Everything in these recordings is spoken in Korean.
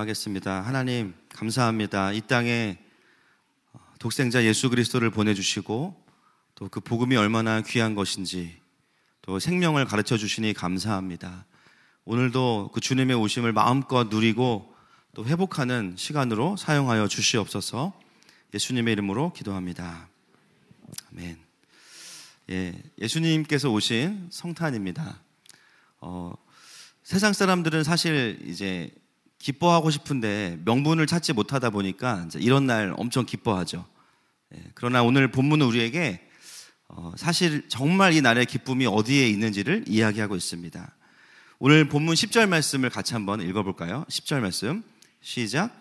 기도하겠습니다. 하나님 감사합니다. 이 땅에 독생자 예수 그리스도를 보내주시고 또 그 복음이 얼마나 귀한 것인지 또 생명을 가르쳐 주시니 감사합니다. 오늘도 그 주님의 오심을 마음껏 누리고 또 회복하는 시간으로 사용하여 주시옵소서. 예수님의 이름으로 기도합니다. 아멘. 예수님께서 오신 성탄입니다. 세상 사람들은 사실 이제 기뻐하고 싶은데 명분을 찾지 못하다 보니까 이제 이런 날 엄청 기뻐하죠. 그러나 오늘 본문은 우리에게 사실 정말 이 날의 기쁨이 어디에 있는지를 이야기하고 있습니다. 오늘 본문 10절 말씀을 같이 한번 읽어볼까요? 10절 말씀 시작.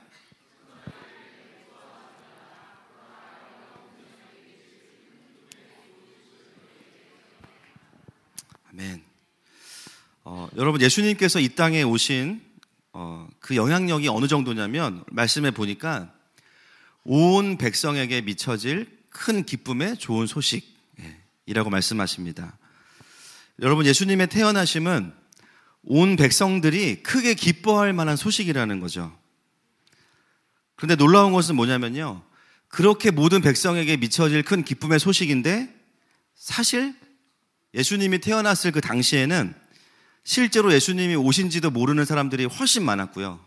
아멘. 여러분, 예수님께서 이 땅에 오신 그 영향력이 어느 정도냐면 말씀해 보니까 온 백성에게 미쳐질 큰 기쁨의 좋은 소식이라고 말씀하십니다. 여러분, 예수님의 태어나심은 온 백성들이 크게 기뻐할 만한 소식이라는 거죠. 그런데 놀라운 것은 뭐냐면요, 그렇게 모든 백성에게 미쳐질 큰 기쁨의 소식인데 사실 예수님이 태어났을 그 당시에는 실제로 예수님이 오신지도 모르는 사람들이 훨씬 많았고요,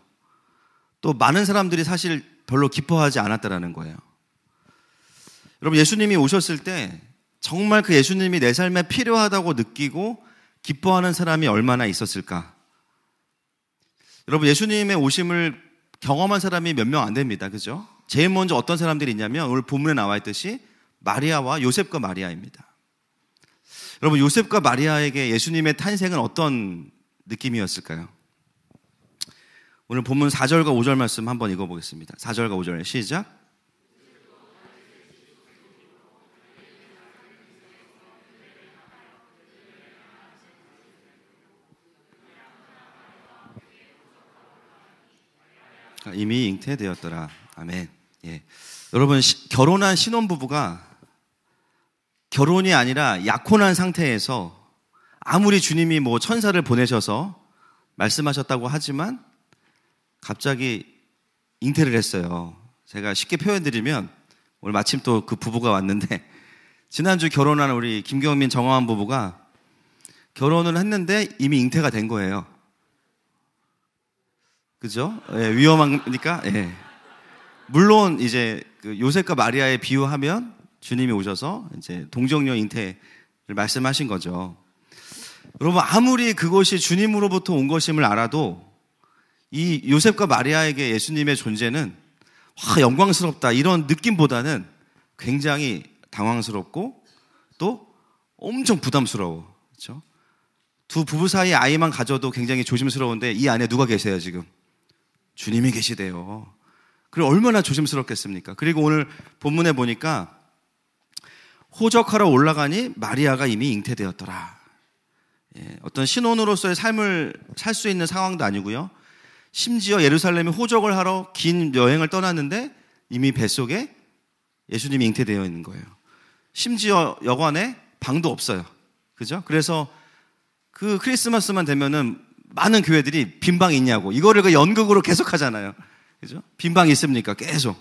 또 많은 사람들이 사실 별로 기뻐하지 않았다라는 거예요. 여러분, 예수님이 오셨을 때 정말 그 예수님이 내 삶에 필요하다고 느끼고 기뻐하는 사람이 얼마나 있었을까? 여러분, 예수님의 오심을 경험한 사람이 몇 명 안 됩니다. 그죠? 제일 먼저 어떤 사람들이 있냐면 오늘 본문에 나와 있듯이 마리아와 요셉과 마리아입니다. 여러분, 요셉과 마리아에게 예수님의 탄생은 어떤 느낌이었을까요? 오늘 본문 4절과 5절 말씀 한번 읽어보겠습니다. 4절과 5절 시작. 이미 잉태되었더라. 아멘. 여러분, 결혼한 신혼부부가 결혼이 아니라 약혼한 상태에서 아무리 주님이 뭐 천사를 보내셔서 말씀하셨다고 하지만 갑자기 잉태를 했어요. 제가 쉽게 표현드리면 오늘 마침 또 그 부부가 왔는데 지난주 결혼한 우리 김경민 정화원 부부가 결혼을 했는데 이미 잉태가 된 거예요. 그죠? 위험하니까. 물론 이제 그 요셉과 마리아의 비유하면 주님이 오셔서 이제 동정녀 잉태를 말씀하신 거죠. 여러분, 아무리 그것이 주님으로부터 온 것임을 알아도 이 요셉과 마리아에게 예수님의 존재는 영광스럽다 이런 느낌보다는 굉장히 당황스럽고 또 엄청 부담스러워. 그렇죠? 두 부부 사이 아이만 가져도 굉장히 조심스러운데 이 안에 누가 계세요 지금? 주님이 계시대요. 그리고 얼마나 조심스럽겠습니까? 그리고 오늘 본문에 보니까 호적하러 올라가니 마리아가 이미 잉태되었더라. 어떤 신혼으로서의 삶을 살 수 있는 상황도 아니고요, 심지어 예루살렘에 호적을 하러 긴 여행을 떠났는데 이미 뱃속에 예수님이 잉태되어 있는 거예요. 심지어 여관에 방도 없어요. 그죠? 그래서 그 크리스마스만 되면은 많은 교회들이 빈 방이 있냐고 이거를 그 연극으로 계속 하잖아요. 그죠? 빈 방이 있습니까? 계속.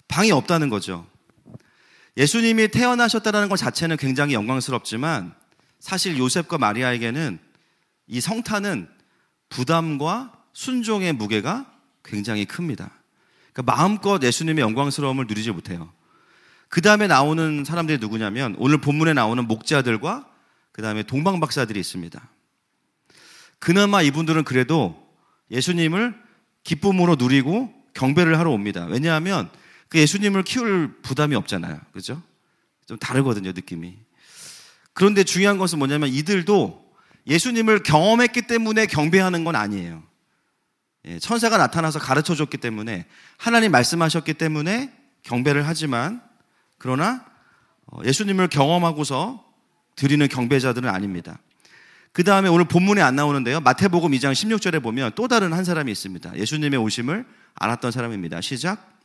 방이 없다는 거죠. 예수님이 태어나셨다는 것 자체는 굉장히 영광스럽지만 사실 요셉과 마리아에게는 이 성탄은 부담과 순종의 무게가 굉장히 큽니다. 그러니까 마음껏 예수님의 영광스러움을 누리지 못해요. 그 다음에 나오는 사람들이 누구냐면 오늘 본문에 나오는 목자들과 그 다음에 동방박사들이 있습니다. 그나마 이분들은 그래도 예수님을 기쁨으로 누리고 경배를 하러 옵니다. 왜냐하면 그 예수님을 키울 부담이 없잖아요. 그죠? 좀 다르거든요, 느낌이. 그런데 중요한 것은 뭐냐면 이들도 예수님을 경험했기 때문에 경배하는 건 아니에요. 천사가 나타나서 가르쳐 줬기 때문에, 하나님 말씀하셨기 때문에 경배를 하지만, 그러나 예수님을 경험하고서 드리는 경배자들은 아닙니다. 그 다음에 오늘 본문에 안 나오는데요, 마태복음 2장 16절에 보면 또 다른 한 사람이 있습니다. 예수님의 오심을 알았던 사람입니다. 시작.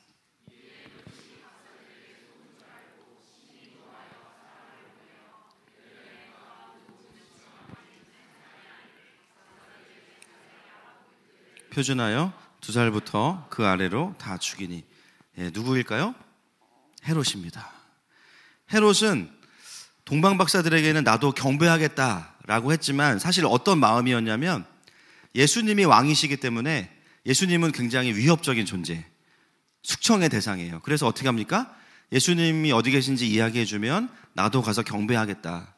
표준하여 2살부터 그 아래로 다 죽이니. 예, 누구일까요? 헤롯입니다. 헤롯은 동방 박사들에게는 나도 경배하겠다라고 했지만 사실 어떤 마음이었냐면 예수님이 왕이시기 때문에 예수님은 굉장히 위협적인 존재, 숙청의 대상이에요. 그래서 어떻게 합니까? 예수님이 어디 계신지 이야기해주면 나도 가서 경배하겠다.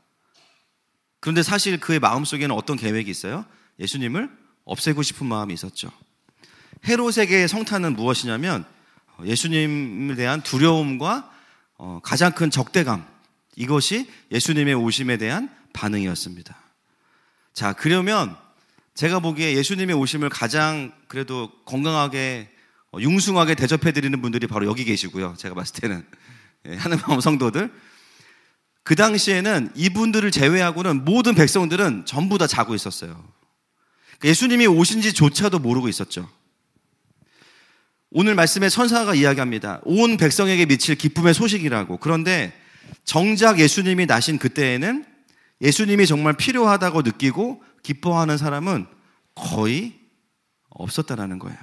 그런데 사실 그의 마음속에는 어떤 계획이 있어요? 예수님을 없애고 싶은 마음이 있었죠. 헤롯에게의 성탄은 무엇이냐면 예수님에 대한 두려움과 가장 큰 적대감, 이것이 예수님의 오심에 대한 반응이었습니다. 자, 그러면 제가 보기에 예수님의 오심을 가장 그래도 건강하게 융숭하게 대접해드리는 분들이 바로 여기 계시고요. 제가 봤을 때는 하느마음 성도들, 그 당시에는 이분들을 제외하고는 모든 백성들은 전부 다 자고 있었어요. 예수님이 오신지조차도 모르고 있었죠. 오늘 말씀에 천사가 이야기합니다. 온 백성에게 미칠 기쁨의 소식이라고. 그런데 정작 예수님이 나신 그때에는 예수님이 정말 필요하다고 느끼고 기뻐하는 사람은 거의 없었다라는 거예요.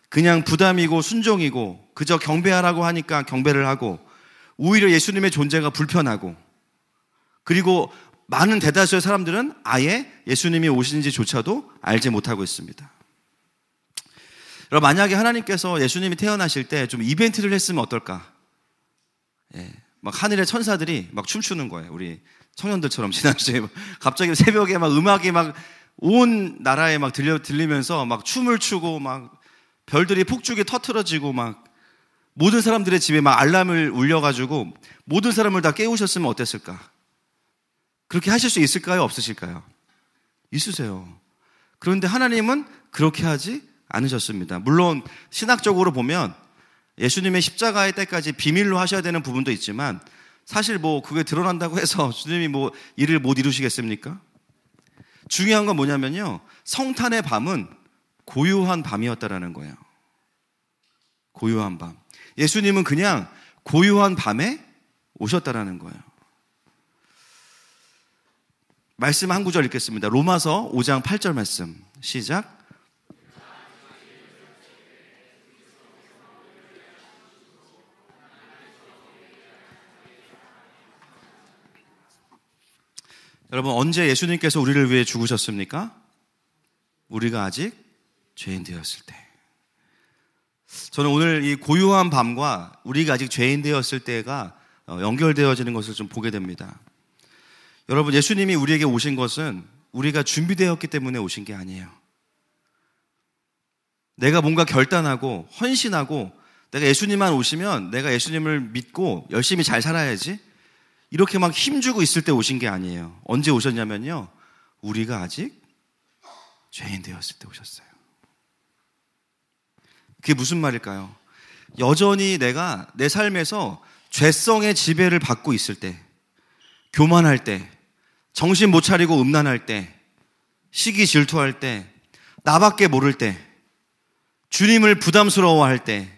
그냥 부담이고 순종이고 그저 경배하라고 하니까 경배를 하고, 오히려 예수님의 존재가 불편하고, 그리고 많은 대다수의 사람들은 아예 예수님이 오신지조차도 알지 못하고 있습니다. 여러분, 만약에 하나님께서 예수님이 태어나실 때 좀 이벤트를 했으면 어떨까? 예, 막 하늘의 천사들이 막 춤추는 거예요. 우리 청년들처럼 지난주에 갑자기 새벽에 막 음악이 막 온 나라에 막 들리면서 막 춤을 추고 막 별들이 폭죽이 터트려지고 막 모든 사람들의 집에 막 알람을 울려가지고 모든 사람을 다 깨우셨으면 어땠을까? 그렇게 하실 수 있을까요? 없으실까요? 있으세요. 그런데 하나님은 그렇게 하지 않으셨습니다. 물론 신학적으로 보면 예수님의 십자가의 때까지 비밀로 하셔야 되는 부분도 있지만 사실 뭐 그게 드러난다고 해서 주님이 뭐 일을 못 이루시겠습니까? 중요한 건 뭐냐면요, 성탄의 밤은 고요한 밤이었다라는 거예요. 고요한 밤. 예수님은 그냥 고요한 밤에 오셨다라는 거예요. 말씀 한 구절 읽겠습니다. 로마서 5장 8절 말씀 시작. 여러분, 언제 예수님께서 우리를 위해 죽으셨습니까? 우리가 아직 죄인 되었을 때. 저는 오늘 이 고요한 밤과 우리가 아직 죄인 되었을 때가 연결되어지는 것을 좀 보게 됩니다. 여러분, 예수님이 우리에게 오신 것은 우리가 준비되었기 때문에 오신 게 아니에요. 내가 뭔가 결단하고 헌신하고 내가 예수님만 오시면 내가 예수님을 믿고 열심히 잘 살아야지, 이렇게 막 힘주고 있을 때 오신 게 아니에요. 언제 오셨냐면요, 우리가 아직 죄인 되었을 때 오셨어요. 그게 무슨 말일까요? 여전히 내가 내 삶에서 죄성의 지배를 받고 있을 때, 교만할 때, 정신 못 차리고 음란할 때, 시기 질투할 때, 나밖에 모를 때, 주님을 부담스러워할 때,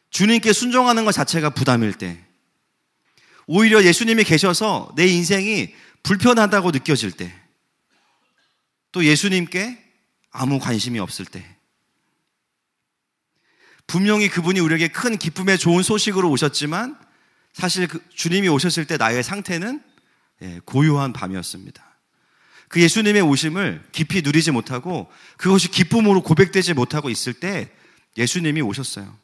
주님께 순종하는 것 자체가 부담일 때, 오히려 예수님이 계셔서 내 인생이 불편하다고 느껴질 때, 또 예수님께 아무 관심이 없을 때, 분명히 그분이 우리에게 큰 기쁨의 좋은 소식으로 오셨지만 사실 주님이 오셨을 때 나의 상태는 고요한 밤이었습니다. 그 예수님의 오심을 깊이 누리지 못하고 그것이 기쁨으로 고백되지 못하고 있을 때 예수님이 오셨어요.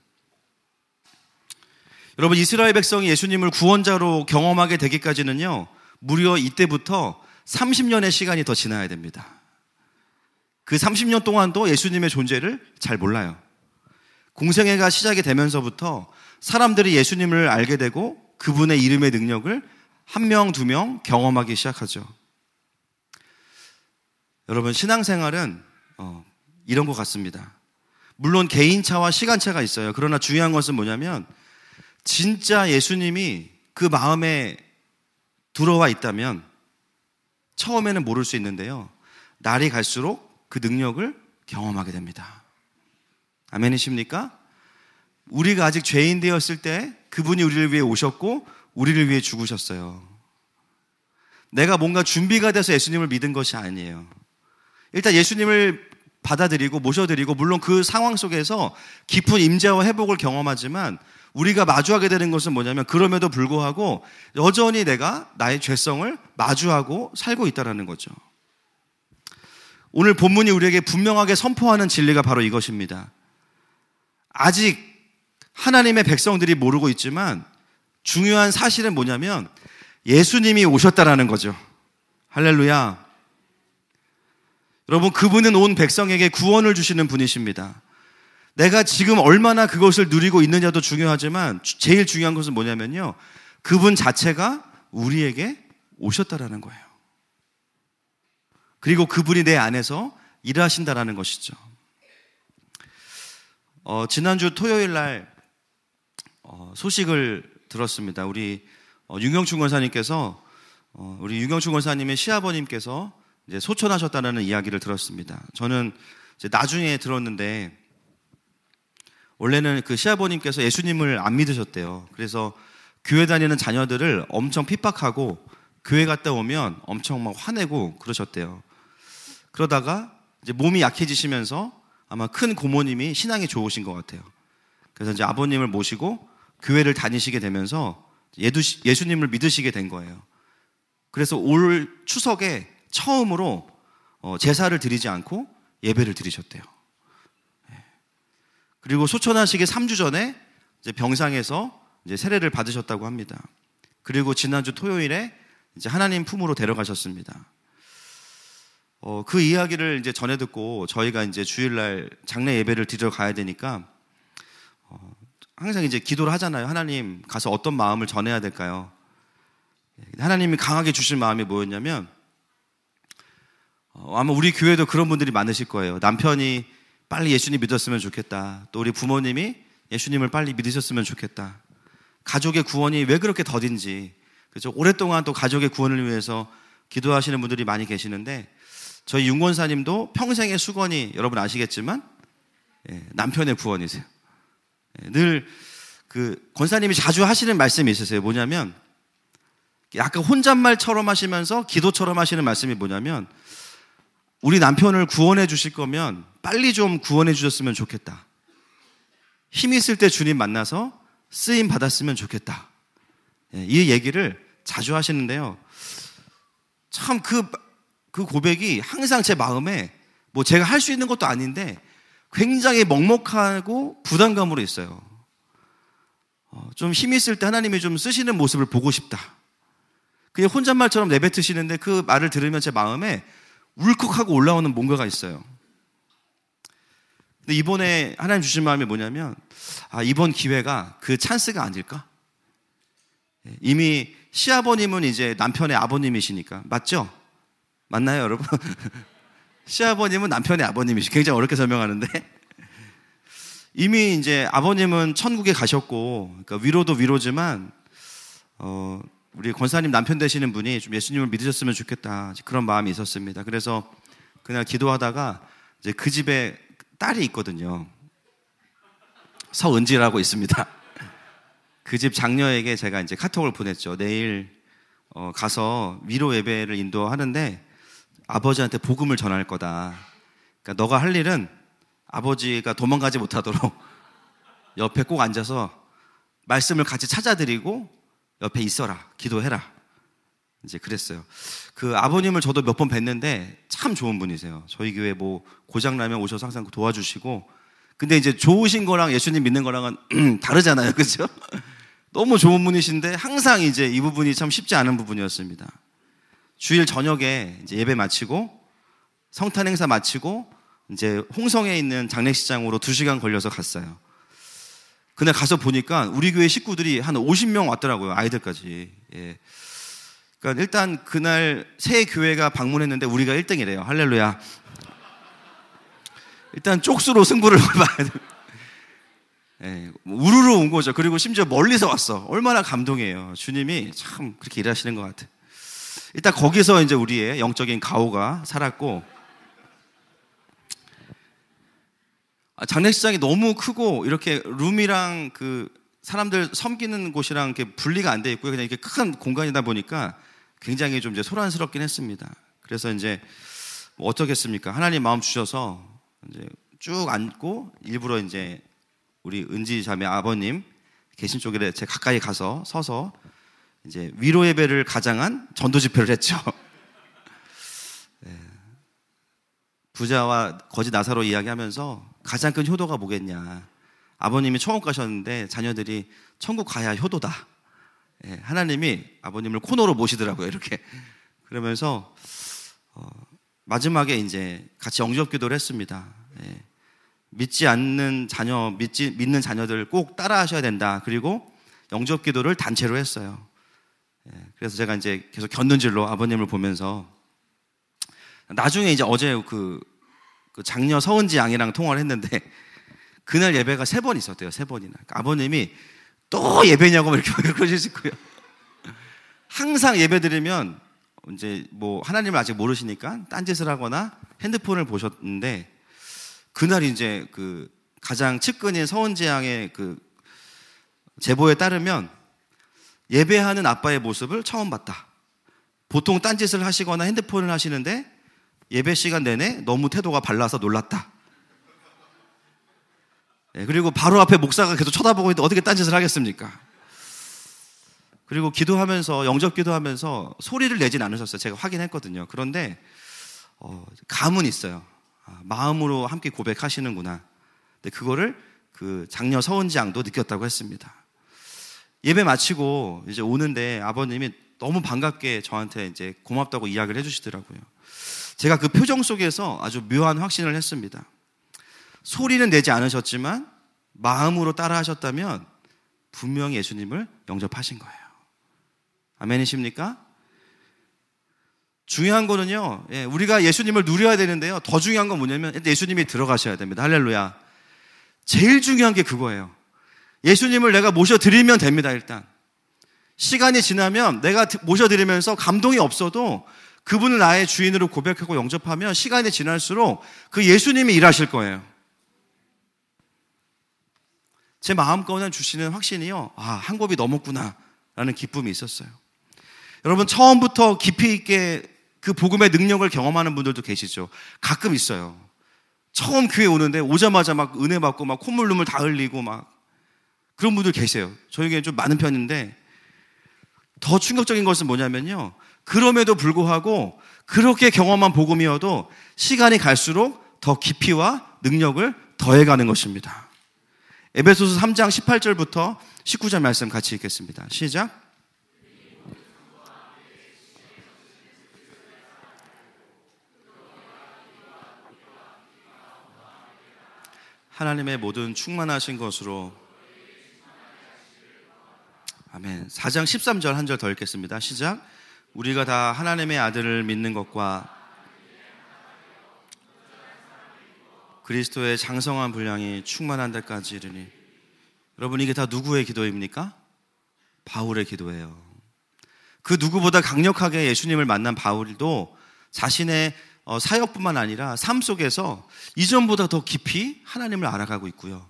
여러분, 이스라엘 백성이 예수님을 구원자로 경험하게 되기까지는요, 무려 이때부터 30년의 시간이 더 지나야 됩니다. 그 30년 동안도 예수님의 존재를 잘 몰라요. 공생애가 시작이 되면서부터 사람들이 예수님을 알게 되고 그분의 이름의 능력을 한 명, 두 명 경험하기 시작하죠. 여러분, 신앙생활은 이런 것 같습니다. 물론 개인차와 시간차가 있어요. 그러나 중요한 것은 뭐냐면 진짜 예수님이 그 마음에 들어와 있다면 처음에는 모를 수 있는데요, 날이 갈수록 그 능력을 경험하게 됩니다. 아멘이십니까? 우리가 아직 죄인 되었을 때 그분이 우리를 위해 오셨고 우리를 위해 죽으셨어요. 내가 뭔가 준비가 돼서 예수님을 믿은 것이 아니에요. 일단 예수님을 받아들이고 모셔드리고, 물론 그 상황 속에서 깊은 임재와 회복을 경험하지만 우리가 마주하게 되는 것은 뭐냐면, 그럼에도 불구하고 여전히 내가 나의 죄성을 마주하고 살고 있다는 거죠. 오늘 본문이 우리에게 분명하게 선포하는 진리가 바로 이것입니다. 아직 하나님의 백성들이 모르고 있지만 중요한 사실은 뭐냐면 예수님이 오셨다라는 거죠. 할렐루야. 여러분, 그분은 온 백성에게 구원을 주시는 분이십니다. 내가 지금 얼마나 그것을 누리고 있느냐도 중요하지만 제일 중요한 것은 뭐냐면요, 그분 자체가 우리에게 오셨다라는 거예요. 그리고 그분이 내 안에서 일하신다라는 것이죠. 지난주 토요일 날 소식을 들었습니다. 우리 윤경춘 권사님께서, 우리 윤경춘 권사님의 시아버님께서 이제 소천하셨다는 이야기를 들었습니다. 저는 이제 나중에 들었는데, 원래는 그 시아버님께서 예수님을 안 믿으셨대요. 그래서 교회 다니는 자녀들을 엄청 핍박하고 교회 갔다 오면 엄청 막 화내고 그러셨대요. 그러다가 이제 몸이 약해지시면서 아마 큰 고모님이 신앙이 좋으신 것 같아요. 그래서 이제 아버님을 모시고 교회를 다니시게 되면서 예수님을 믿으시게 된 거예요. 그래서 올 추석에 처음으로 제사를 드리지 않고 예배를 드리셨대요. 그리고 소천하시기 3주 전에 이제 병상에서 이제 세례를 받으셨다고 합니다. 그리고 지난주 토요일에 이제 하나님 품으로 데려가셨습니다. 그 이야기를 이제 전해 듣고 저희가 이제 주일날 장례 예배를 드리러 가야 되니까 항상 이제 기도를 하잖아요. 하나님, 가서 어떤 마음을 전해야 될까요? 하나님이 강하게 주실 마음이 뭐였냐면, 아마 우리 교회도 그런 분들이 많으실 거예요. 남편이 빨리 예수님 믿었으면 좋겠다. 또 우리 부모님이 예수님을 빨리 믿으셨으면 좋겠다. 가족의 구원이 왜 그렇게 더딘지, 그렇죠? 오랫동안 또 가족의 구원을 위해서 기도하시는 분들이 많이 계시는데, 저희 윤 권사님도 평생의 수건이 여러분 아시겠지만 남편의 구원이세요. 늘 그 권사님이 자주 하시는 말씀이 있으세요. 뭐냐면, 약간 혼잣말처럼 하시면서 기도처럼 하시는 말씀이 뭐냐면, 우리 남편을 구원해 주실 거면 빨리 좀 구원해 주셨으면 좋겠다. 힘 있을 때 주님 만나서 쓰임 받았으면 좋겠다. 이 얘기를 자주 하시는데요. 참 그 고백이 항상 제 마음에, 뭐 제가 할 수 있는 것도 아닌데 굉장히 먹먹하고 부담감으로 있어요. 좀 힘 있을 때 하나님이 좀 쓰시는 모습을 보고 싶다. 그냥 혼잣말처럼 내뱉으시는데 그 말을 들으면 제 마음에 울컥하고 올라오는 뭔가가 있어요. 근데 이번에 하나님 주신 마음이 뭐냐면, 이번 기회가 그 찬스가 아닐까? 이미 시아버님은 이제 남편의 아버님이시니까, 맞죠? 맞나요, 여러분? 시아버님은 남편의 아버님이시. 굉장히 어렵게 설명하는데, 이미 이제 아버님은 천국에 가셨고, 그러니까 위로도 위로지만 우리 권사님 남편 되시는 분이 좀 예수님을 믿으셨으면 좋겠다, 그런 마음이 있었습니다. 그래서 그날 기도하다가 이제 그 집에 딸이 있거든요. 서은지라고 있습니다. 그 집 장녀에게 제가 이제 카톡을 보냈죠. 내일 가서 위로 예배를 인도하는데 아버지한테 복음을 전할 거다. 그러니까 너가 할 일은 아버지가 도망가지 못하도록 옆에 꼭 앉아서 말씀을 같이 찾아드리고 옆에 있어라, 기도해라. 이제 그랬어요. 그 아버님을 저도 몇 번 뵀는데 참 좋은 분이세요. 저희 교회 뭐 고장나면 오셔서 항상 도와주시고. 근데 이제 좋으신 거랑 예수님 믿는 거랑은 다르잖아요. 그렇죠? 너무 좋은 분이신데 항상 이제 이 부분이 참 쉽지 않은 부분이었습니다. 주일 저녁에 이제 예배 마치고 성탄 행사 마치고 이제 홍성에 있는 장례식장으로 2시간 걸려서 갔어요. 그날 가서 보니까 우리 교회 식구들이 한 50명 왔더라고요. 아이들까지. 예. 그러니까 일단 그날 새 교회가 방문했는데 우리가 1등이래요. 할렐루야. 일단 쪽수로 승부를 봐야 돼요. 예, 우르르 온 거죠. 그리고 심지어 멀리서 왔어. 얼마나 감동이에요. 주님이 참 그렇게 일하시는 것 같아요. 일단 거기서 이제 우리의 영적인 가오가 살았고, 장례식장이 너무 크고 이렇게 룸이랑 그 사람들 섬기는 곳이랑 이렇게 분리가 안 돼 있고요. 그냥 이렇게 큰 공간이다 보니까 굉장히 좀 이제 소란스럽긴 했습니다. 그래서 이제 뭐 어떻겠습니까? 하나님 마음 주셔서 이제 쭉 앉고 일부러 이제 우리 은지 자매 아버님 계신 쪽에 제 가까이 가서 서서 이제 위로 예배를 가장한 전도 집회를 했죠. 네. 부자와 거지 나사로 이야기하면서 가장 큰 효도가 뭐겠냐. 아버님이 천국 가셨는데 자녀들이 천국 가야 효도다. 네. 하나님이 아버님을 코너로 모시더라고요. 이렇게. 그러면서 마지막에 이제 같이 영접 기도를 했습니다. 네. 믿지 않는 자녀, 믿는 자녀들 꼭 따라 하셔야 된다. 그리고 영접 기도를 단체로 했어요. 그래서 제가 이제 계속 곁눈질로 아버님을 보면서 나중에 이제 어제 그 장녀 서은지 양이랑 통화를 했는데 그날 예배가 3번 있었대요. 3번이나. 그러니까 아버님이 또 예배냐고 이렇게 그러시고요. 항상 예배 드리면 이제 뭐 하나님을 아직 모르시니까 딴짓을 하거나 핸드폰을 보셨는데 그날 이제 그 가장 측근인 서은지 양의 그 제보에 따르면 예배하는 아빠의 모습을 처음 봤다. 보통 딴짓을 하시거나 핸드폰을 하시는데 예배 시간 내내 너무 태도가 발라서 놀랐다. 네, 그리고 바로 앞에 목사가 계속 쳐다보고 있는데 어떻게 딴짓을 하겠습니까? 그리고 기도하면서 영접 기도하면서 소리를 내진 않으셨어요. 제가 확인했거든요. 그런데 감은 있어요. 마음으로 함께 고백하시는구나. 근데 그거를 그 장녀 서은지 양도 느꼈다고 했습니다. 예배 마치고 이제 오는데 아버님이 너무 반갑게 저한테 이제 고맙다고 이야기를 해주시더라고요. 제가 그 표정 속에서 아주 묘한 확신을 했습니다. 소리는 내지 않으셨지만 마음으로 따라 하셨다면 분명히 예수님을 영접하신 거예요. 아멘이십니까? 중요한 거는요, 우리가 예수님을 누려야 되는데요, 더 중요한 건 뭐냐면 예수님이 들어가셔야 됩니다. 할렐루야. 제일 중요한 게 그거예요. 예수님을 내가 모셔드리면 됩니다. 일단 시간이 지나면 내가 모셔드리면서 감동이 없어도 그분을 나의 주인으로 고백하고 영접하면 시간이 지날수록 그 예수님이 일하실 거예요. 제 마음가운데 주시는 확신이요, 한 곱이 넘었구나 라는 기쁨이 있었어요. 여러분, 처음부터 깊이 있게 그 복음의 능력을 경험하는 분들도 계시죠. 가끔 있어요. 처음 교회 오는데 오자마자 막 은혜 받고 막 콧물 눈물 다 흘리고 막 그런 분들 계세요. 저에게는 좀 많은 편인데 더 충격적인 것은 뭐냐면요, 그럼에도 불구하고 그렇게 경험한 복음이어도 시간이 갈수록 더 깊이와 능력을 더해가는 것입니다. 에베소서 3장 18절부터 19절 말씀 같이 읽겠습니다. 시작. 하나님의 모든 충만하신 것으로. 아멘. 4장 13절 한 절 더 읽겠습니다. 시작. 우리가 다 하나님의 아들을 믿는 것과 그리스도의 장성한 분량이 충만한 데까지 이르니. 여러분, 이게 다 누구의 기도입니까? 바울의 기도예요. 그 누구보다 강력하게 예수님을 만난 바울도 자신의 사역뿐만 아니라 삶 속에서 이전보다 더 깊이 하나님을 알아가고 있고요.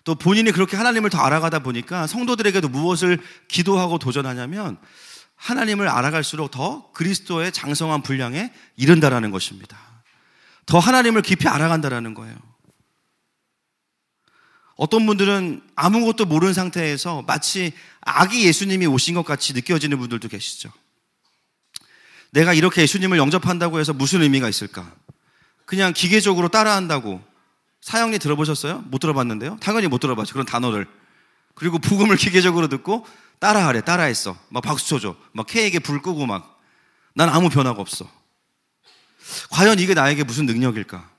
또 본인이 그렇게 하나님을 더 알아가다 보니까 성도들에게도 무엇을 기도하고 도전하냐면 하나님을 알아갈수록 더 그리스도의 장성한 분량에 이른다라는 것입니다. 더 하나님을 깊이 알아간다라는 거예요. 어떤 분들은 아무것도 모르는 상태에서 마치 아기 예수님이 오신 것 같이 느껴지는 분들도 계시죠. 내가 이렇게 예수님을 영접한다고 해서 무슨 의미가 있을까? 그냥 기계적으로 따라한다고. 사형리 들어보셨어요? 못 들어봤는데요? 당연히 못 들어봤죠. 그런 단어를. 그리고 복음을 기계적으로 듣고 따라하래. 따라했어. 막 박수 쳐줘. 막 K에게 불 끄고 막. 난 아무 변화가 없어. 과연 이게 나에게 무슨 능력일까?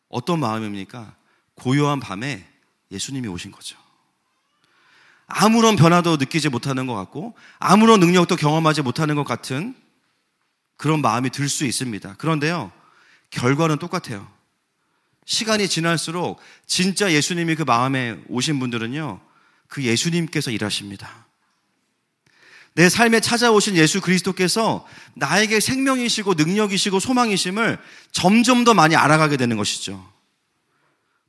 어떤 마음입니까? 고요한 밤에 예수님이 오신 거죠. 아무런 변화도 느끼지 못하는 것 같고 아무런 능력도 경험하지 못하는 것 같은 그런 마음이 들 수 있습니다. 그런데요, 결과는 똑같아요. 시간이 지날수록 진짜 예수님이 그 마음에 오신 분들은요, 그 예수님께서 일하십니다. 내 삶에 찾아오신 예수 그리스도께서 나에게 생명이시고 능력이시고 소망이심을 점점 더 많이 알아가게 되는 것이죠.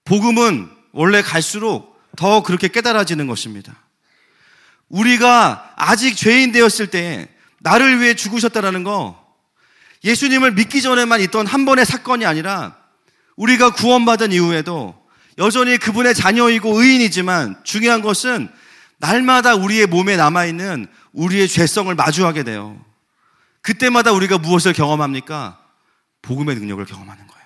복음은 원래 갈수록 더 그렇게 깨달아지는 것입니다. 우리가 아직 죄인 되었을 때 나를 위해 죽으셨다는 거, 예수님을 믿기 전에만 있던 한 번의 사건이 아니라 우리가 구원받은 이후에도 여전히 그분의 자녀이고 의인이지만 중요한 것은 날마다 우리의 몸에 남아있는 우리의 죄성을 마주하게 돼요. 그때마다 우리가 무엇을 경험합니까? 복음의 능력을 경험하는 거예요.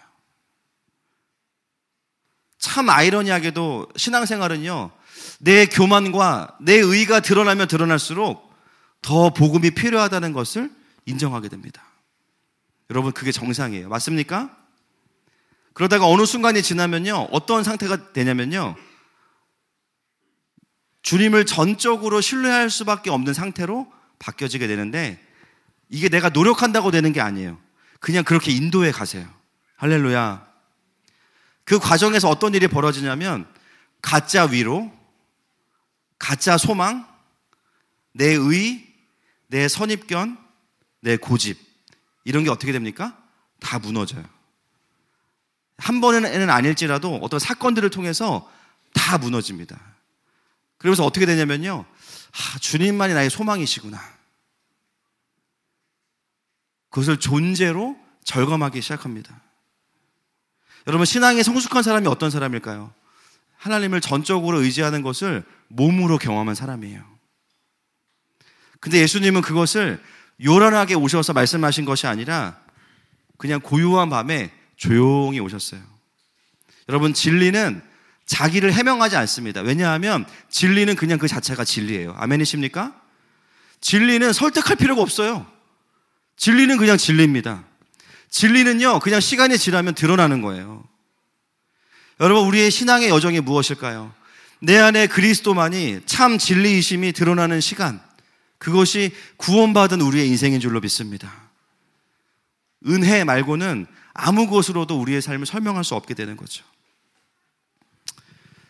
참 아이러니하게도 신앙생활은요, 내 교만과 내 의가 드러나면 드러날수록 더 복음이 필요하다는 것을 인정하게 됩니다. 여러분, 그게 정상이에요. 맞습니까? 그러다가 어느 순간이 지나면요, 어떤 상태가 되냐면요, 주님을 전적으로 신뢰할 수밖에 없는 상태로 바뀌어지게 되는데, 이게 내가 노력한다고 되는 게 아니에요. 그냥 그렇게 인도해 가세요. 할렐루야. 그 과정에서 어떤 일이 벌어지냐면 가짜 위로, 가짜 소망, 내 의, 내 선입견, 내 고집, 이런 게 어떻게 됩니까? 다 무너져요. 한 번에는 아닐지라도 어떤 사건들을 통해서 다 무너집니다. 그러면서 어떻게 되냐면요, 주님만이 나의 소망이시구나. 그것을 존재로 절감하기 시작합니다. 여러분, 신앙에 성숙한 사람이 어떤 사람일까요? 하나님을 전적으로 의지하는 것을 몸으로 경험한 사람이에요. 근데 예수님은 그것을 요란하게 오셔서 말씀하신 것이 아니라 그냥 고요한 밤에 조용히 오셨어요. 여러분, 진리는 자기를 해명하지 않습니다. 왜냐하면 진리는 그냥 그 자체가 진리예요. 아멘이십니까? 진리는 설득할 필요가 없어요. 진리는 그냥 진리입니다. 진리는요, 그냥 시간이 지나면 드러나는 거예요. 여러분, 우리의 신앙의 여정이 무엇일까요? 내 안에 그리스도만이 참 진리이심이 드러나는 시간, 그것이 구원받은 우리의 인생인 줄로 믿습니다. 은혜 말고는 아무 것으로도 우리의 삶을 설명할 수 없게 되는 거죠.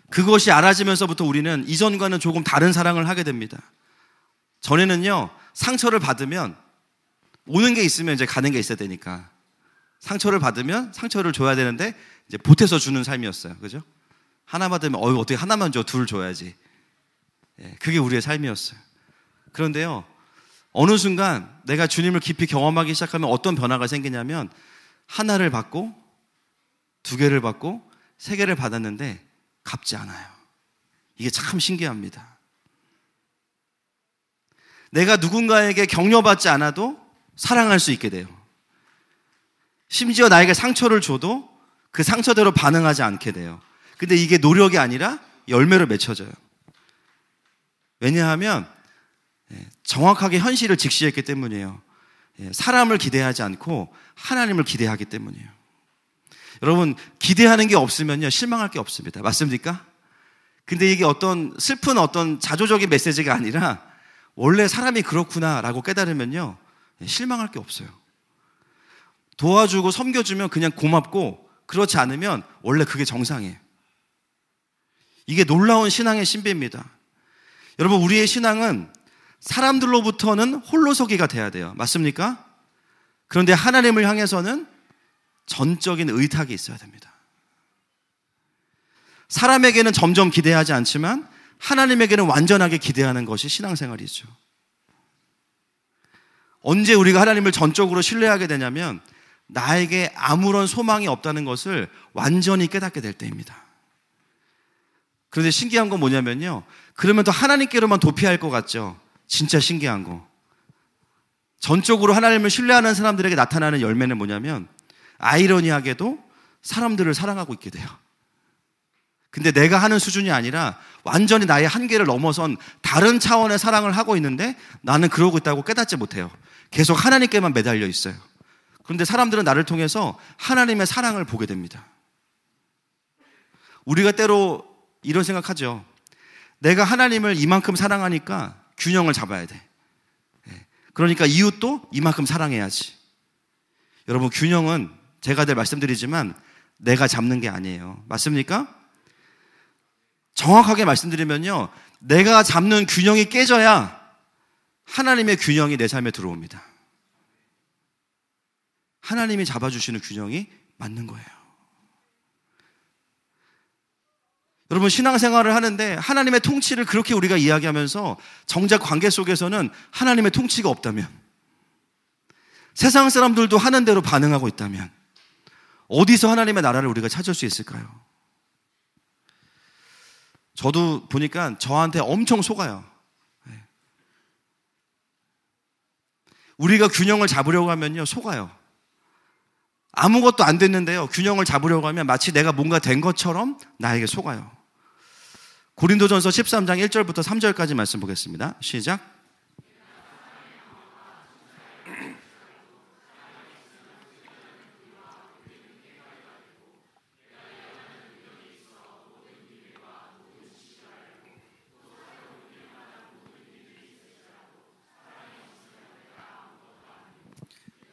그것이 알아지면서부터 우리는 이전과는 조금 다른 사랑을 하게 됩니다. 전에는요, 상처를 받으면 오는 게 있으면 이제 가는 게 있어야 되니까 상처를 받으면 상처를 줘야 되는데 이제 보태서 주는 삶이었어요. 그죠? 하나 받으면 어떻게 하나만 줘, 둘 줘야지. 그게 우리의 삶이었어요. 그런데요, 어느 순간 내가 주님을 깊이 경험하기 시작하면 어떤 변화가 생기냐면 하나를 받고 두 개를 받고 세 개를 받았는데 갚지 않아요. 이게 참 신기합니다. 내가 누군가에게 격려받지 않아도 사랑할 수 있게 돼요. 심지어 나에게 상처를 줘도 그 상처대로 반응하지 않게 돼요. 근데 이게 노력이 아니라 열매로 맺혀져요. 왜냐하면 정확하게 현실을 직시했기 때문이에요. 사람을 기대하지 않고 하나님을 기대하기 때문이에요. 여러분, 기대하는 게 없으면요, 실망할 게 없습니다. 맞습니까? 근데 이게 어떤 슬픈 어떤 자조적인 메시지가 아니라 원래 사람이 그렇구나라고 깨달으면요, 실망할 게 없어요. 도와주고 섬겨주면 그냥 고맙고, 그렇지 않으면 원래 그게 정상이에요. 이게 놀라운 신앙의 신비입니다. 여러분, 우리의 신앙은 사람들로부터는 홀로서기가 돼야 돼요. 맞습니까? 그런데 하나님을 향해서는 전적인 의탁이 있어야 됩니다. 사람에게는 점점 기대하지 않지만 하나님에게는 완전하게 기대하는 것이 신앙생활이죠. 언제 우리가 하나님을 전적으로 신뢰하게 되냐면 나에게 아무런 소망이 없다는 것을 완전히 깨닫게 될 때입니다. 그런데 신기한 건 뭐냐면요, 그러면 또 하나님께로만 도피할 것 같죠. 진짜 신기한 거, 전적으로 하나님을 신뢰하는 사람들에게 나타나는 열매는 뭐냐면 아이러니하게도 사람들을 사랑하고 있게 돼요. 근데 내가 하는 수준이 아니라 완전히 나의 한계를 넘어선 다른 차원의 사랑을 하고 있는데 나는 그러고 있다고 깨닫지 못해요. 계속 하나님께만 매달려 있어요. 그런데 사람들은 나를 통해서 하나님의 사랑을 보게 됩니다. 우리가 때로 이런 생각하죠. 내가 하나님을 이만큼 사랑하니까 균형을 잡아야 돼. 그러니까 이웃도 이만큼 사랑해야지. 여러분, 균형은 제가 늘 말씀드리지만 내가 잡는 게 아니에요. 맞습니까? 정확하게 말씀드리면요, 내가 잡는 균형이 깨져야 하나님의 균형이 내 삶에 들어옵니다. 하나님이 잡아주시는 균형이 맞는 거예요. 여러분, 신앙생활을 하는데 하나님의 통치를 그렇게 우리가 이야기하면서 정작 관계 속에서는 하나님의 통치가 없다면, 세상 사람들도 하는 대로 반응하고 있다면 어디서 하나님의 나라를 우리가 찾을 수 있을까요? 저도 보니까 저한테 엄청 속아요. 우리가 균형을 잡으려고 하면요, 속아요. 아무것도 안 됐는데요, 균형을 잡으려고 하면 마치 내가 뭔가 된 것처럼 나에게 속아요. 고린도전서 13장 1절부터 3절까지 말씀 보겠습니다. 시작.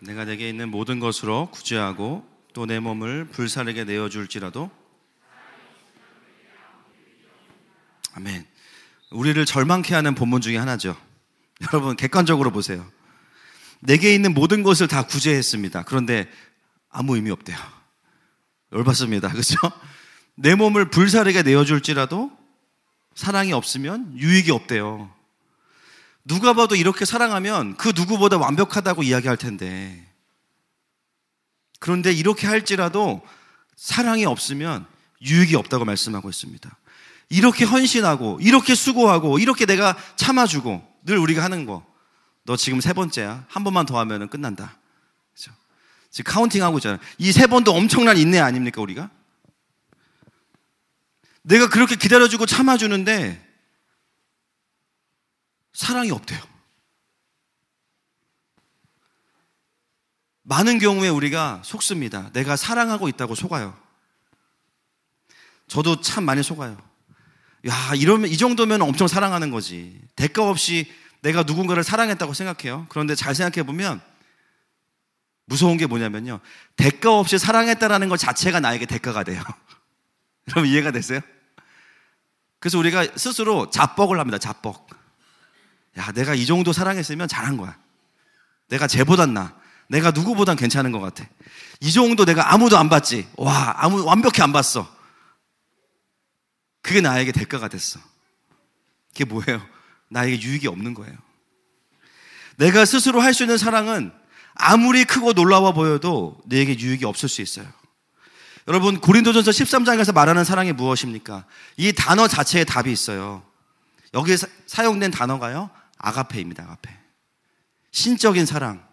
내가 내게 있는 모든 것으로 구제하고 또 내 몸을 불사르게 내어줄지라도. 아멘. 우리를 절망케 하는 본문 중에 하나죠. 여러분 객관적으로 보세요. 내게 있는 모든 것을 다 구제했습니다. 그런데 아무 의미 없대요. 열받습니다. 그렇죠? 내 몸을 불사르게 내어줄지라도 사랑이 없으면 유익이 없대요. 누가 봐도 이렇게 사랑하면 그 누구보다 완벽하다고 이야기할 텐데, 그런데 이렇게 할지라도 사랑이 없으면 유익이 없다고 말씀하고 있습니다. 이렇게 헌신하고 이렇게 수고하고 이렇게 내가 참아주고, 늘 우리가 하는 거, 너 지금 3번째야, 한 번만 더 하면 끝난다. 그렇죠? 지금 카운팅하고 있잖아요. 이 3번도 엄청난 인내 아닙니까 우리가? 내가 그렇게 기다려주고 참아주는데 사랑이 없대요. 많은 경우에 우리가 속습니다. 내가 사랑하고 있다고 속아요. 저도 참 많이 속아요. 야, 이러면, 이 정도면 엄청 사랑하는 거지. 대가 없이 내가 누군가를 사랑했다고 생각해요. 그런데 잘 생각해보면 무서운 게 뭐냐면요, 대가 없이 사랑했다라는 것 자체가 나에게 대가가 돼요. 여러분 이해가 되세요? 그래서 우리가 스스로 자뻑을 합니다. 자뻑. 야, 내가 이 정도 사랑했으면 잘한 거야. 내가 쟤보단 나. 내가 누구보단 괜찮은 것 같아. 이 정도 내가 아무도 안 봤지. 와, 완벽히 안 봤어. 그게 나에게 대가가 됐어. 그게 뭐예요? 나에게 유익이 없는 거예요. 내가 스스로 할 수 있는 사랑은 아무리 크고 놀라워 보여도 내게 유익이 없을 수 있어요. 여러분, 고린도전서 13장에서 말하는 사랑이 무엇입니까? 이 단어 자체에 답이 있어요. 여기에 사용된 단어가요, 아가페입니다. 아가페. 신적인 사랑,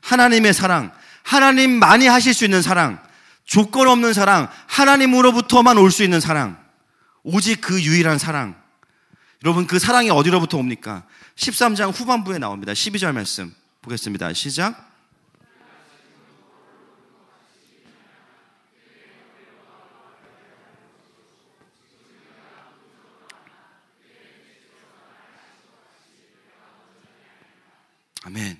하나님의 사랑, 하나님만이 하실 수 있는 사랑, 조건 없는 사랑, 하나님으로부터만 올 수 있는 사랑, 오직 그 유일한 사랑. 여러분, 그 사랑이 어디로부터 옵니까? 13장 후반부에 나옵니다. 12절 말씀 보겠습니다. 시작. 아멘.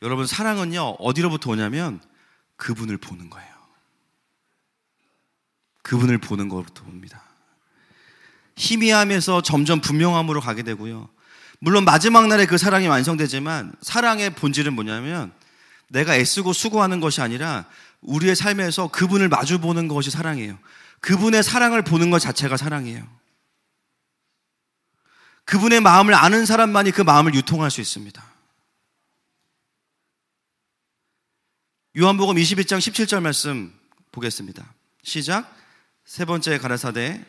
여러분, 사랑은요, 어디로부터 오냐면 그분을 보는 거예요. 그분을 보는 것부터 옵니다. 희미함에서 점점 분명함으로 가게 되고요. 물론 마지막 날에 그 사랑이 완성되지만 사랑의 본질은 뭐냐면 내가 애쓰고 수고하는 것이 아니라 우리의 삶에서 그분을 마주 보는 것이 사랑이에요. 그분의 사랑을 보는 것 자체가 사랑이에요. 그분의 마음을 아는 사람만이 그 마음을 유통할 수 있습니다. 요한복음 22장 17절 말씀 보겠습니다. 시작. 3번째 가라사대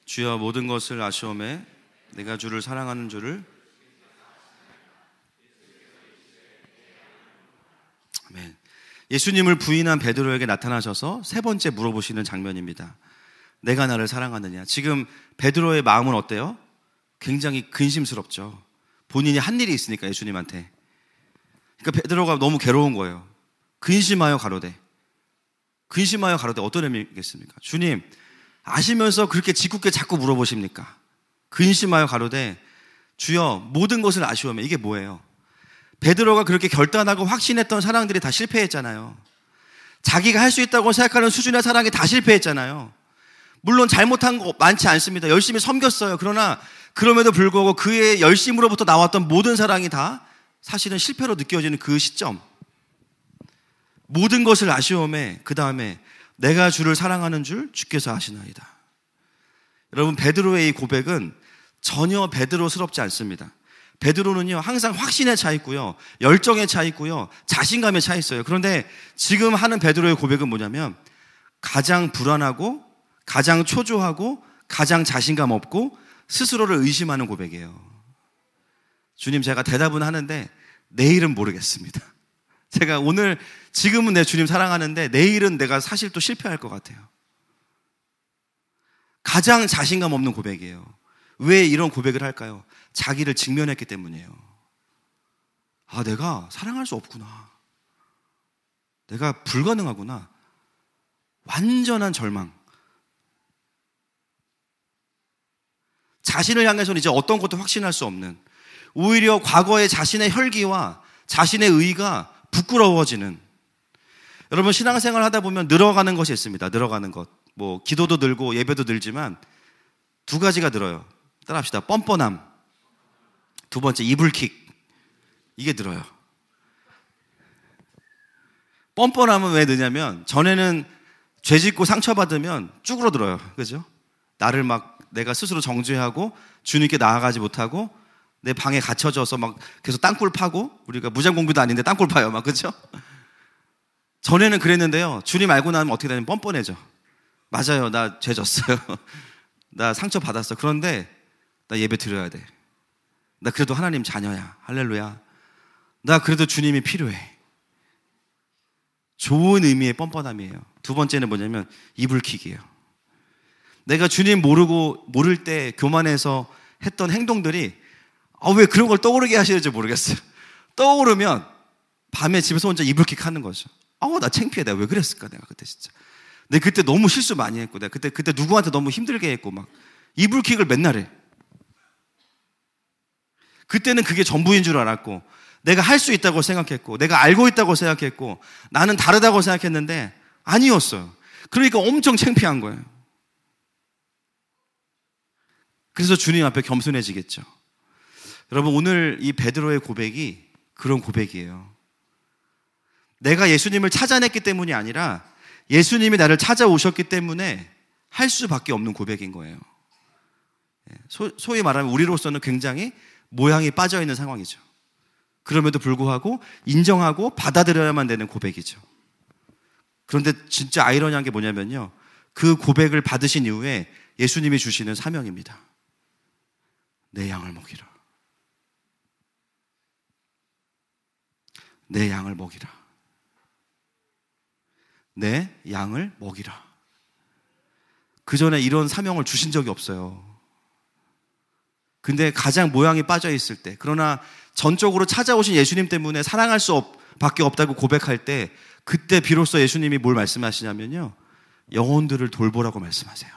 주여 모든 것을 아시오매 내가 주를 사랑하는 줄을. 아멘. 예수님을 부인한 베드로에게 나타나셔서 3번째 물어보시는 장면입니다. 내가 나를 사랑하느냐. 지금 베드로의 마음은 어때요? 굉장히 근심스럽죠. 본인이 한 일이 있으니까 예수님한테. 그러니까 베드로가 너무 괴로운 거예요. 근심하여 가로되. 근심하여 가로되 어떤 의미겠습니까? 주님, 아시면서 그렇게 짓궂게 자꾸 물어보십니까? 근심하여 가로되 주여 모든 것을 아시오매. 이게 뭐예요? 베드로가 그렇게 결단하고 확신했던 사랑들이 다 실패했잖아요. 자기가 할 수 있다고 생각하는 수준의 사랑이 다 실패했잖아요. 물론 잘못한 거 많지 않습니다. 열심히 섬겼어요. 그러나 그럼에도 불구하고 그의 열심으로부터 나왔던 모든 사랑이 다 사실은 실패로 느껴지는 그 시점. 모든 것을 아시오매. 그 다음에 내가 주를 사랑하는 줄 주께서 아시나이다. 여러분, 베드로의 이 고백은 전혀 베드로스럽지 않습니다. 베드로는요, 항상 확신에 차 있고요, 열정에 차 있고요, 자신감에 차 있어요. 그런데 지금 하는 베드로의 고백은 뭐냐면 가장 불안하고 가장 초조하고 가장 자신감 없고 스스로를 의심하는 고백이에요. 주님, 제가 대답은 하는데 내일은 모르겠습니다. 제가 오늘 지금은 내 주님 사랑하는데 내일은 내가 사실 또 실패할 것 같아요. 가장 자신감 없는 고백이에요. 왜 이런 고백을 할까요? 자기를 직면했기 때문이에요. 아, 내가 사랑할 수 없구나. 내가 불가능하구나. 완전한 절망. 자신을 향해서는 이제 어떤 것도 확신할 수 없는, 오히려 과거의 자신의 혈기와 자신의 의의가 부끄러워지는. 여러분, 신앙생활 하다 보면 늘어가는 것이 있습니다. 늘어가는 것. 뭐 기도도 늘고 예배도 늘지만 두 가지가 늘어요. 따라합시다. 뻔뻔함. 두 번째, 이불킥. 이게 늘어요. 뻔뻔함은 왜 느냐면 전에는 죄 짓고 상처받으면 쭈그러들어요. 그죠? 나를 막 내가 스스로 정죄하고 주님께 나아가지 못하고 내 방에 갇혀져서 막 계속 땅굴 파고, 우리가 무장공비도 아닌데 땅굴 파요. 막, 그죠? 전에는 그랬는데요. 주님 알고 나면 어떻게 되냐면 뻔뻔해져. 맞아요. 나 죄 졌어요. 나 상처 받았어. 그런데 나 예배 드려야 돼. 나 그래도 하나님 자녀야. 할렐루야. 나 그래도 주님이 필요해. 좋은 의미의 뻔뻔함이에요. 두 번째는 뭐냐면 이불킥이에요. 내가 주님 모를 때 교만해서 했던 행동들이 왜 그런 걸 떠오르게 하시는지 모르겠어요. 떠오르면 밤에 집에서 혼자 이불킥 하는 거죠. 나 창피해. 내가 왜 그랬을까? 내가 그때 진짜. 내가 그때 너무 실수 많이 했고, 내가 그때 누구한테 너무 힘들게 했고, 막 이불킥을 맨날 해. 그때는 그게 전부인 줄 알았고, 내가 할 수 있다고 생각했고, 내가 알고 있다고 생각했고, 나는 다르다고 생각했는데 아니었어요. 그러니까 엄청 창피한 거예요. 그래서 주님 앞에 겸손해지겠죠. 여러분, 오늘 이 베드로의 고백이 그런 고백이에요. 내가 예수님을 찾아냈기 때문이 아니라 예수님이 나를 찾아오셨기 때문에 할 수밖에 없는 고백인 거예요. 소위 말하면 우리로서는 굉장히 모양이 빠져있는 상황이죠. 그럼에도 불구하고 인정하고 받아들여야만 되는 고백이죠. 그런데 진짜 아이러니한 게 뭐냐면요, 그 고백을 받으신 이후에 예수님이 주시는 사명입니다. 내 양을 먹이라. 내 양을 먹이라. 내 양을 먹이라. 그 전에 이런 사명을 주신 적이 없어요. 근데 가장 모양이 빠져 있을 때, 그러나 전적으로 찾아오신 예수님 때문에 사랑할 밖에 없다고 고백할 때, 그때 비로소 예수님이 뭘 말씀하시냐면요, 영혼들을 돌보라고 말씀하세요.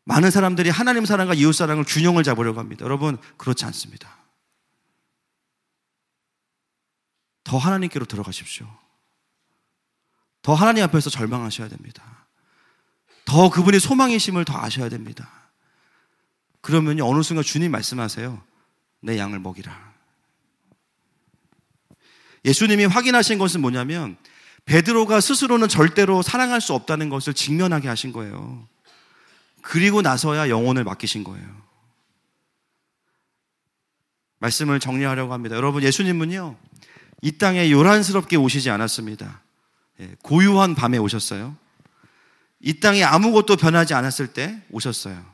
많은 사람들이 하나님 사랑과 이웃 사랑을 균형을 잡으려고 합니다. 여러분, 그렇지 않습니다. 더 하나님께로 들어가십시오. 더 하나님 앞에서 절망하셔야 됩니다. 더 그분이 소망이심을 더 아셔야 됩니다. 그러면요, 어느 순간 주님 말씀하세요. 내 양을 먹이라. 예수님이 확인하신 것은 뭐냐면 베드로가 스스로는 절대로 사랑할 수 없다는 것을 직면하게 하신 거예요. 그리고 나서야 영혼을 맡기신 거예요. 말씀을 정리하려고 합니다. 여러분, 예수님은요, 이 땅에 요란스럽게 오시지 않았습니다. 고요한 밤에 오셨어요. 이 땅에 아무것도 변하지 않았을 때 오셨어요.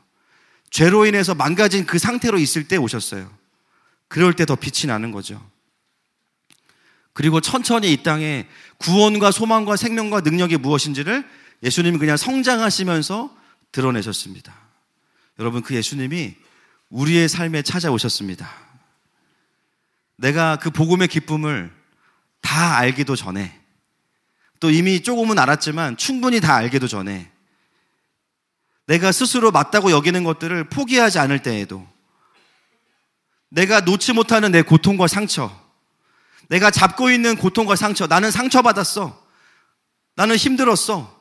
죄로 인해서 망가진 그 상태로 있을 때 오셨어요. 그럴 때 더 빛이 나는 거죠. 그리고 천천히 이 땅에 구원과 소망과 생명과 능력이 무엇인지를 예수님이 그냥 성장하시면서 드러내셨습니다. 여러분, 그 예수님이 우리의 삶에 찾아오셨습니다. 내가 그 복음의 기쁨을 다 알기도 전에, 또 이미 조금은 알았지만 충분히 다 알기도 전에, 내가 스스로 맞다고 여기는 것들을 포기하지 않을 때에도, 내가 놓지 못하는 내 고통과 상처, 내가 잡고 있는 고통과 상처, 나는 상처받았어, 나는 힘들었어,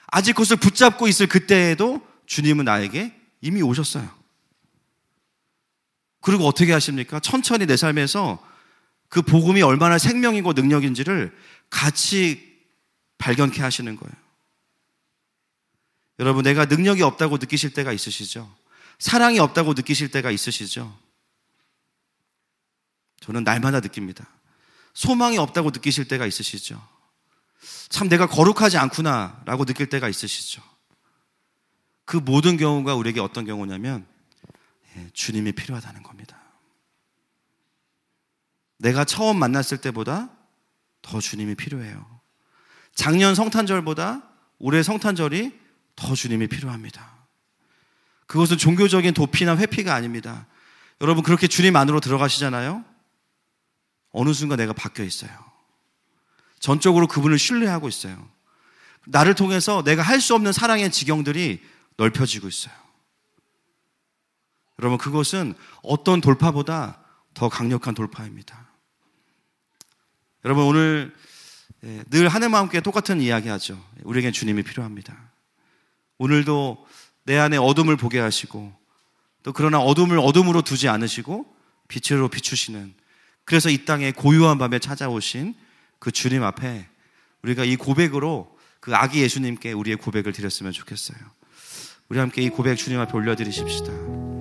아직 그것을 붙잡고 있을 그때에도 주님은 나에게 이미 오셨어요. 그리고 어떻게 하십니까? 천천히 내 삶에서 그 복음이 얼마나 생명이고 능력인지를 같이 발견케 하시는 거예요. 여러분, 내가 능력이 없다고 느끼실 때가 있으시죠? 사랑이 없다고 느끼실 때가 있으시죠? 저는 날마다 느낍니다. 소망이 없다고 느끼실 때가 있으시죠? 참 내가 거룩하지 않구나 라고 느낄 때가 있으시죠? 그 모든 경우가 우리에게 어떤 경우냐면 주님이 필요하다는 겁니다. 내가 처음 만났을 때보다 더 주님이 필요해요. 작년 성탄절보다 올해 성탄절이 더 주님이 필요합니다. 그것은 종교적인 도피나 회피가 아닙니다. 여러분, 그렇게 주님 안으로 들어가시잖아요? 어느 순간 내가 바뀌어 있어요. 전적으로 그분을 신뢰하고 있어요. 나를 통해서 내가 할 수 없는 사랑의 지경들이 넓혀지고 있어요. 여러분, 그것은 어떤 돌파보다 더 강력한 돌파입니다. 여러분, 오늘 늘 하나님과 함께 똑같은 이야기 하죠. 우리에겐 주님이 필요합니다. 오늘도 내 안에 어둠을 보게 하시고, 또 그러나 어둠을 어둠으로 두지 않으시고 빛으로 비추시는, 그래서 이 땅에 고요한 밤에 찾아오신 그 주님 앞에 우리가 이 고백으로 그 아기 예수님께 우리의 고백을 드렸으면 좋겠어요. 우리 함께 이 고백 주님 앞에 올려드리십시다.